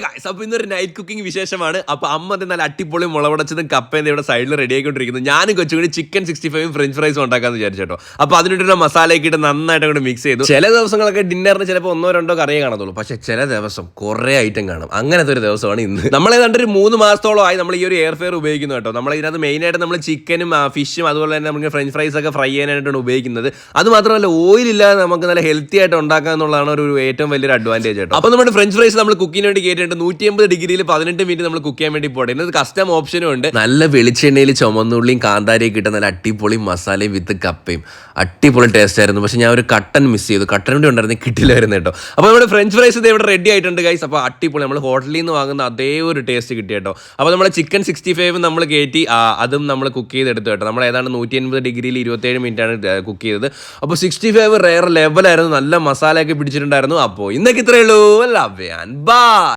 Guys, അപ്പോൾ ഇന്നൊരു night cooking വിശേഷമാണ്. അപ്പോൾ അമ്മ നല്ല അട്ടിപ്പൊളി മുളകുടച്ചതും കപ്പയും ഇവിടെ സൈഡിൽ റെഡി ആയിക്കൊണ്ടിരിക്കുന്നു. ഞാനും കൊച്ചുകൂടി ചിക്കൻ 65 ഫ്രഞ്ച് ഫ്രൈസും ഉണ്ടാക്കാന്ന് വിചാരിച്ചോ. അപ്പോൾ അതിനിട്ടൊരു മസാലയൊക്കെ ഇട്ട് നന്നായിട്ട് അങ്ങോട്ട് മിക്സ് ചെയ്തു. ചില ദിവസങ്ങളൊക്കെ ഡിന്നറിന് ചിലപ്പോൾ 1-2 കറിയേ കാണത്തുള്ളൂ, പക്ഷേ ചില ദിവസം കുറേ ഐറ്റം കാണും. അങ്ങനത്തെ ഒരു ദിവസമാണ് ഇന്ന്. നമ്മൾ ഏതാണ്ട് ഒരു 3 മാസത്തോളമായി നമ്മൾ ഈ ഒരു എയർ ഫെയർ ഉപയോഗിക്കുന്നു കേട്ടോ. നമ്മൾ ഇതിനകത്ത് മെയിനായിട്ട് നമ്മൾ ചിക്കനും ഫിഷും അതുപോലെ തന്നെ നമുക്ക് ഫ്രഞ്ച് ഫ്രൈസ് ഒക്കെ ഫ്രൈ ചെയ്യാനായിട്ടാണ് ഉപയോഗിക്കുന്നത്. അത് മാത്രമല്ല ഓയിൽ ഇല്ലാതെ നമുക്ക് നല്ല ഹെൽത്തി ആയിട്ട് ഉണ്ടാക്കുക എന്നുള്ളതാണ് ഒരു ഏറ്റവും വലിയൊരു അഡ്വാൻറ്റേജ് കേട്ടോ. അപ്പോൾ നമ്മുടെ ഫ്രഞ്ച് ഫ്രൈസ് നമ്മൾ കുക്കിങ്ങിന് വേണ്ടി കേട്ടിട്ടുണ്ട് 180 ഡിഗ്രിയിൽ 18 മിനിറ്റ് നമ്മൾ കുക്ക് ചെയ്യാൻ വേണ്ടി പോകട്ടെ. ഇത് കസ്റ്റം ഓപ്ഷനും ഉണ്ട്. നല്ല വെളിച്ചെണ്ണയിൽ ചുമന്നുള്ളിയും കാന്താരിയൊക്കെ ഇട്ട നല്ല അടിപൊളി മസാലയും വിത്ത് കപ്പയും അടിപൊളി ടേസ്റ്റ് ആയിരുന്നു. പക്ഷേ ഞാൻ ഒരു കട്ടൻ മിസ് ചെയ്തു. കട്ടൻ കൂടി ഉണ്ടായിരുന്നു, കിട്ടില്ലായിരുന്നു കേട്ടോ. അപ്പോൾ നമ്മുടെ ഫ്രഞ്ച് ഫ്രൈസ് ഇത് ഇവിടെ റെഡി ആയിട്ടുണ്ട് ഗൈസ്. അപ്പോൾ അടിപൊളി നമ്മൾ ഹോട്ടലിൽ നിന്ന് വാങ്ങുന്ന അതേ ഒരു ടേസ്റ്റ് കിട്ടി കേട്ടോ. അപ്പോൾ നമ്മുടെ ചിക്കൻ 65 നമ്മൾ കയറ്റി അതും നമ്മൾ കുക്ക് ചെയ്തെടുത്തു കേട്ടോ. നമ്മൾ ഏതാണ്ട് 180 ഡിഗ്രിയിൽ 27 മിനിറ്റാണ് കുക്ക് ചെയ്തത്. അപ്പോൾ 65 റെയർ ലെവലായിരുന്നു, നല്ല മസാലയൊക്കെ പിടിച്ചിട്ടുണ്ടായിരുന്നു. അപ്പോൾ ഇന്നൊക്കെ ഇത്രയേ ഉള്ളൂ. Love and by.